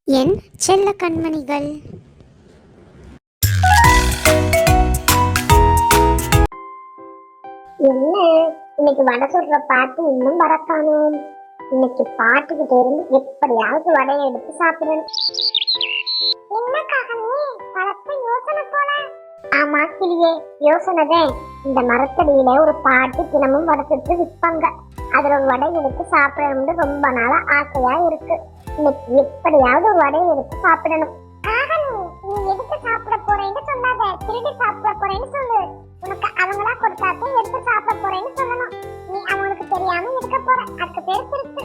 என் செல்ல கண்மணிகள், என்ன இன்னைக்கு வடை சுடுற பாட்டு இன்னும் வரக்கானோம். இன்னைக்கு பாட்டுக்கிட்ட இருந்து எப்படியாவது வடையை எடுத்து சாப்பிடணும். ஆமா கிளியே, யோசனைதான். இந்த மரத்தடியில ஒரு பாட்டு தினமும் வடை சுட்டு விற்பாங்க. அதுல ஒரு வடை எடுத்து சாப்பிடணும்னு ரொம்ப நாளா ஆசையா இருக்கு. இன்னைக்கு எப்படியாவது ஒரு வடையை எடுத்து சாப்பிடணும். நீ எடுத்து சாப்பிட போறேன்னு சொல்லாத, திருடி சாப்பிட போறேன்னு சொல்லு. உனக்கு அவங்களா கொடுத்தாதான் எடுத்து சாப்பிட போறேன்னு சொல்லணும். நீ அவங்களுக்கு தெரியாம எடுக்க போற, அதுக்கு பேர் திருட்டு.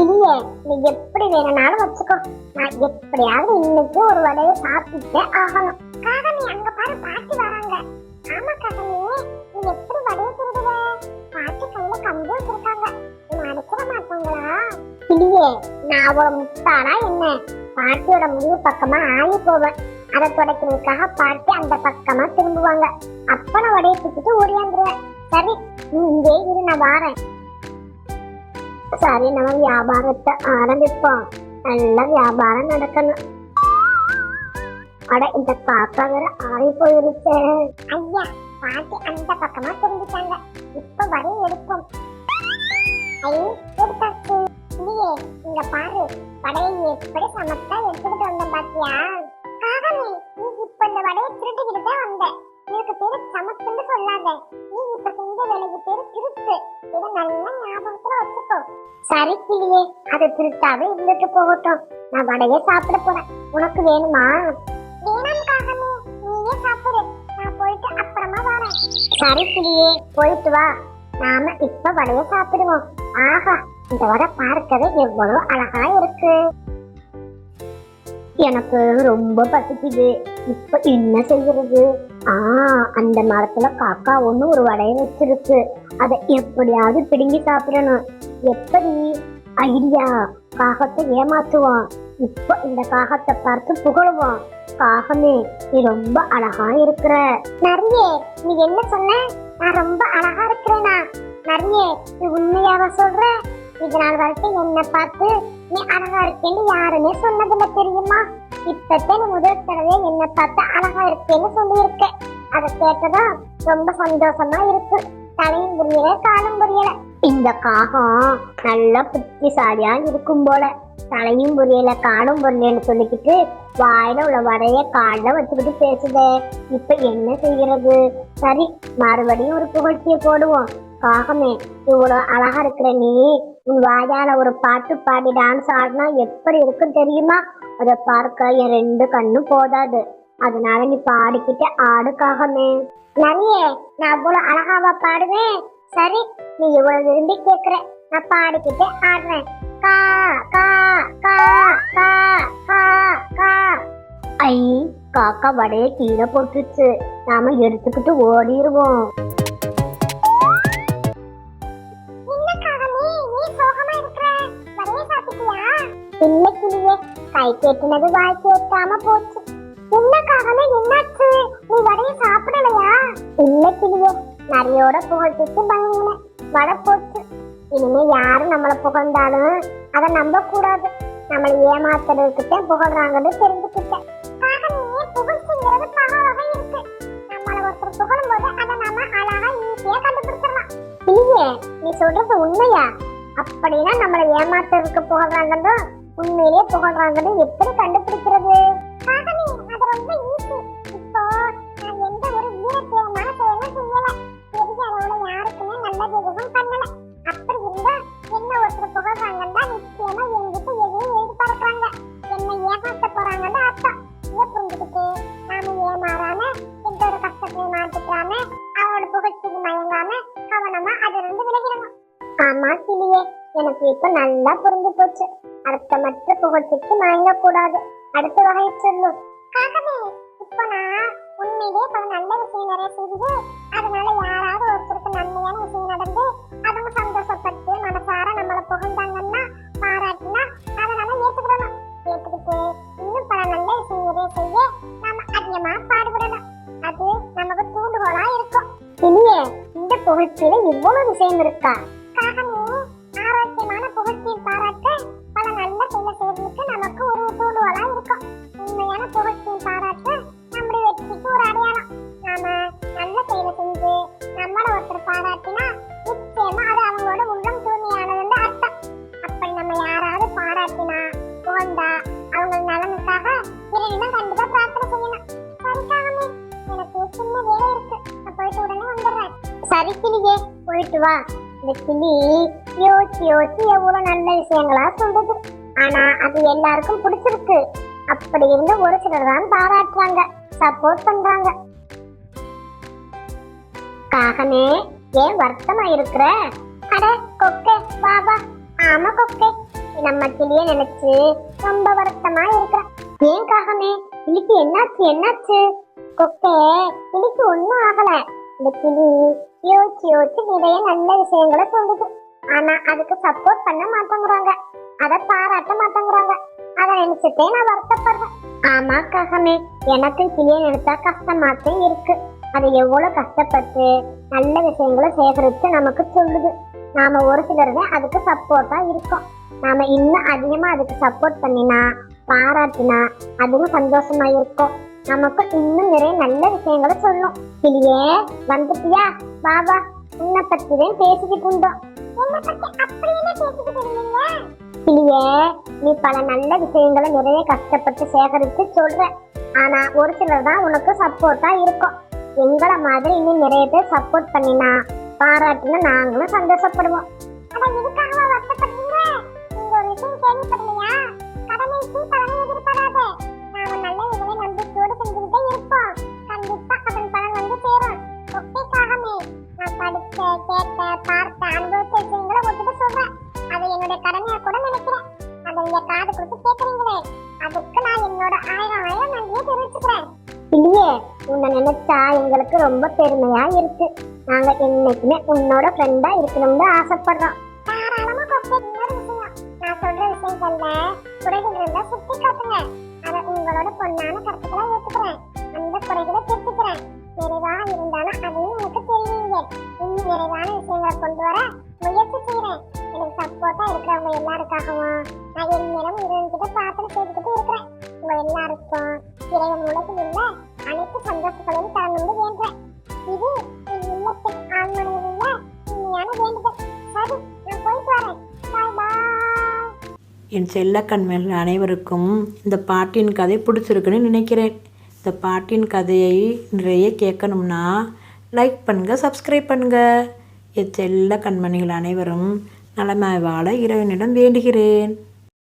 இல்லையே, நீ எப்படி வேணும்னாலும் வச்சுக்கோ. நான் எப்படியாவது இன்னைக்கு ஒரு வடையை சாப்பிட்டே ஆகணும். காகனி, அங்க பாரு, பாட்டி வராங்க. ஆமா காகனி, நீ எப்படி வடையை திருடுவ? பாட்டி கையில கம்பு வச்சிருக்காங்க, உன்னை அடிச்சிட மாட்டாங்களா? இல்லையே, நான் ஒரு முட்டாளா என்ன? பாட்டியோட முடிவு பக்கமா ஆகி போவேன். அதை தொடக்கிறதுக்காக பாட்டி அந்த பக்கமா திரும்புவாங்க. அப்ப நான் வடையை தூக்கிட்டு ஓடியாந்துருவேன். சரி, நீ இங்கே இரு, நான் வாரேன். சரி, நம்ம வியாபாரத்தை ஆரம்பிப்போம். நல்ல வியாபாரம் நடக்கணும். அட, இந்த காக்கா வேற ஆறி போயிருச்சு. ஐயா, பாட்டி அந்த பக்கமா திரும்பிட்டாங்க. இப்ப வரையும் எடுப்போம். எடுத்தாச்சு. இல்லையே, இங்க பாரு, வடையை எப்படி சமத்தா எடுத்துக்கிட்டு வந்த பாத்தியா? காகனி, நீ இப்ப இந்த வடையை திருட்டுக்கிட்டு தான் வந்த. எனக்கு பேரு சமத்துன்னு சொல்லாத. நீ இப்ப செஞ்ச வேலைக்கு பேரு திருட்டு. இதை நல்லா ஞாபகத்துல வச்சுக்கோ. சரி கிளியே, அது திருட்டாவே இருந்துட்டு போகட்டும். நான் வடையை சாப்பிட போறேன். உனக்கு வேணுமா? வேணாம் காகனி, நீயே சாப்பிடு. நான் போயிட்டு அப்புறமா வரேன். சரி கிளியே, போயிட்டு வா. நாம இப்ப வடையை சாப்பிடுவோம். ஆஹா, இந்த வடை பார்க்கவே எவ்வளவு அழகா இருக்கு. எனக்கு ரொம்ப பசிக்குது. இப்ப என்ன செய்யறது? அந்த மரத்துல காக்கா ஒண்ணு ஒரு வடையை வச்சிருக்கு. அதை எப்படியாவது பிடுங்கி சாப்பிடணும். எப்படி? ஐடியா! காகத்தை ஏமாத்துவோம். இப்ப இந்த காகத்தை பார்த்து புகழுவோம். காகமே, நீ ரொம்ப அழகா இருக்கிற. நரியே, நீ என்ன சொன்ன? நான் ரொம்ப அழகா இருக்கிறேனா? நரியே, நீ உண்மையாக சொல்ற? இதனால் வரைக்கும் என்ன பார்த்து நீ அழகா இருக்கேன்னு யாருமே சொன்னதில்ல, தெரியுமா? இப்பதான் நீ முதல் தடவை என்ன பார்த்து அழகா இருக்கேன்னு சொல்லியிருக்க. அதை கேட்டதா ரொம்ப சந்தோஷமா இருக்கு. தலையும் புரியல, காலம் புரியல. இந்த காகம் நல்ல புத்திசாலியா இருக்கும் போல. தலையும் புரியல, காலம் புரியலன்னு சொல்லிக்கிட்டு வாயில உள்ள வடைய காலில் வச்சுக்கிட்டு பேசுதே. இப்ப என்ன செய்யறது? சரி, மறுபடியும் ஒரு புகழ்ச்சியை போடுவோம். காகமே, இவ்வளவு அழகா இருக்கிற நீ உன் வாயால ஒரு பாட்டு பாடி டான்ஸ் ஆடினா எப்படி இருக்கும் தெரியுமா? அதை பார்க்க என் 2 கண்ணும் போதாது. அதனால நீ பாடிக்கிட்டு ஆடு காகமே. நரியே, நான் அவ்வளவு அழகாவா பாடுவேன்? சரி, நீ இவ்வளவு விரும்பி கேக்குற, நான் பாடிக்கிட்டு ஆடுறேன். கா கா கா கா கா கா. ஐ, காக்கா வடைய கீழே போட்டுச்சு. நாம எடுத்துக்கிட்டு ஓடிடுவோம். இன்னைக்குள்ளே கை கேட்டுனது வாய் கேட்காம போச்சு. என்ன காகமே, என்னாச்சு? நீ வடையை சாப்பிடலையா? இன்னைக்குள்ளே நரியோட புகழ்ச்சிக்கு பயங்கின வடை போச்சு. இனிமே யாரும் நம்மளை புகழ்ந்தாலும் அதை நம்ப கூடாது. நம்மளை ஏமாத்துறதுக்கு புகழ்றாங்கன்னு தெரிஞ்சுக்கிட்டேன். புகழ்ச்சிங்கிறது பல வகை இருக்கு. நம்மள ஒருத்தர் புகழும் போது அதை நாம அழகா ஈஸியா கண்டுபிடிச்சிடலாம். இல்லையே, நீ சொல்றது உண்மையா? அப்படின்னா நம்மளை ஏமாத்துறதுக்கு புகழ்றாங்கன்னு உண்மையிலேயே புகழ்றாங்கன்னு எப்படி கண்டுபிடிக்கிறது? அது ரொம்ப ஈஸி. இப்போ நான் எந்த ஒரு வீரத்தேமான செயலும் செய்யல, பெரிய அளவுல யாருக்குமே நல்லது எதுவும் பண்ணல. அப்படி இருந்தா என்ன ஒருத்தர் புகழ்றாங்கன்னா நிச்சயமா என்கிட்ட எதையும் எதிர்பார்க்கறாங்க, என்னை ஏமாத்த போறாங்கன்னு அர்த்தம். இதை புரிஞ்சுக்கிட்டு நாம ஏமாறாம, எந்த ஒரு கஷ்டத்தையும் மாட்டிக்காம, அவளோட புகழ்ச்சிக்கு மயங்காம கவனமா அதிலிருந்து விலகிடணும். ஆமா கிளியே, எனக்கு இப்ப நல்லா புரிஞ்சு போச்சு. அடுத்த மற்ற புகழ்ச்சிக்கு மயங்க கூடாது. அடுத்த வகை சொல்லு. காகமே, இப்ப நான் உண்மையிலே பல நல்ல விஷயம் நிறைய செய்து, அதனால யாராவது ஒருத்தருக்கு நன்மையான விஷயம் நடந்து அவங்க சந்தோஷப்பட்டு மனசார நம்மளை புகழ்ந்தாங்கன்னா, பாராட்டினா அதை நம்ம ஏற்றுக்கிடணும். ஏற்றுக்கிட்டு இன்னும் பல நல்ல விஷயம் நிறைய செய்ய நாம அதிகமா பாடுபடணும். அது நமக்கு தூண்டுகோலா இருக்கும். இல்லையே, இந்த புகழ்ச்சியில இவ்வளவு விஷயம் இருக்கா? காகமே, ஆரோக்கியமான புகழ்ச்சியை பாராட்ட பல நல்ல செயல் செய்வதற்கு நமக்கு ஒரு தூண்டுகோலா போயிட்டு வா. இந்த கிளி யோசிச்சு யோசிச்சு எவ்வளவு நல்ல விஷயங்களா சொல்லுது. ஆனா அது எல்லாருக்கும் பிடிச்சிருக்கு. அப்படி இருந்து ஒரு சிலர் தான் பாராட்டுறாங்க, சப்போர்ட் பண்றாங்க. காகமே, ஏன் வருத்தமா இருக்கிற? அட கொக்கே, வா வா. ஆமா கொக்கே, நம்ம கிளிய நினைச்சு ரொம்ப வருத்தமா இருக்கிற. ஏன் காகமே, கிளிக்கு என்னாச்சு? கொக்கே, கிளிக்கு ஒண்ணும் ஆகல. இந்த கிளி யோசிச்சு யோசிச்சு நிறைய நல்ல விஷயங்களை சொல்லுது. ஆனா அதுக்கு சப்போர்ட் பண்ண மாட்டேங்கிறாங்க, அதை பாராட்ட மாட்டேங்கிறாங்க. அதை நினைச்சுட்டே நான் வருத்தப்படுறேன். ஆமா காகமே, எனக்கு கிளிய நினைச்சா கஷ்டமாத்தான் இருக்கு. அது எவ்வளவு கஷ்டப்பட்டு நல்ல விஷயங்களை சேகரிச்சு நமக்கு சொல்லுது. நாம ஒரு சிலருமே அதுக்கு சப்போர்ட்டா இருக்கோம். நாம இன்னும் அதிகமா அதுக்கு சப்போர்ட் பண்ணினா, பாராட்டினா அதுவும் சந்தோஷமா இருக்கும். நமக்கு இன்னும் நிறைய நல்ல விஷயங்களை சொல்லும். கிளியே, வந்துட்டியா? பாபா, உன்னை பத்திதான் பேசிக்கிட்டு இருந்தோம். கிளியே, நீ பல நல்ல விஷயங்களை நிறைய கஷ்டப்பட்டு சேகரித்து சொல்ற. ஆனா ஒரு சிலர் தான் உனக்கு சப்போர்ட்டா இருக்கும். எங்களை மாதிரி இன்னும் நிறைய பேர் சப்போர்ட் பண்ணினா, பாராட்டுன்னு நாங்களும் சந்தோஷப்படுவோம். என்னோட கடமையா கூட நினைக்கிறேன். அதை நீங்க காது கொடுத்து கேட்கறீங்களே, அதுக்கு நான் என்னோட 1000 நன்றியை தெரிவிச்சுக்கிறேன். இல்லையே, உன்னை நினைச்சா எங்களுக்கு ரொம்ப பெருமையா இருக்கு. நாங்க என்னைக்குமே உன்னோட ஃப்ரெண்டா இருக்கணும்னு ஆசைப்படுறோம். தாராளமா கொக்கே, இன்னொரு விஷயம், நான் சொல்ற விஷயங்கள்ல குறைகள் இருந்தா சுட்டி காட்டுங்க. அதை உங்களோட பொண்ணான கருத்துக்களை ஏற்றுக்கிறேன். அந்த குறைகளை திருத்திக்கிறேன். நிறைவா இருந்தாலும் அதையும் எனக்கு தெரியுங்க. இன்னும் நிறைவான விஷயங்களை கொண்டு வர முயற்சி செய்யறேன். எனக்கு சப்போர்ட்டா இருக்கிறவங்க எல்லாருக்காகவும் நான் என் நேரம் இறைவன்கிட்ட பிரார்த்தனை செய்துக்கிட்டு இருக்கிறேன். உங்க எல்லாருக்கும் இறைவன் உலகில் உள்ள அனைத்து சந்தோஷங்களையும் தரணும்னு வேண்டேன். இது என் இல்லத்தின் ஆழ்மனையில் உள்ள உண்மையான வேண்டுதல். சரி, நான் போயிட்டு வரேன். பாய் பாய். என் செல்லக்கண்மணிகள் அனைவருக்கும் இந்த பாட்டின் கதை பிடிச்சிருக்குன்னு நினைக்கிறேன். இந்த பாட்டின் கதையை நிறைய கேட்கணும்னா லைக் பண்ணுங்கள், சப்ஸ்கிரைப் பண்ணுங்கள். என் செல்ல கண்மணிகள் அனைவரும் நலமாய் வாழ இறைவனிடம் வேண்டுகிறேன்.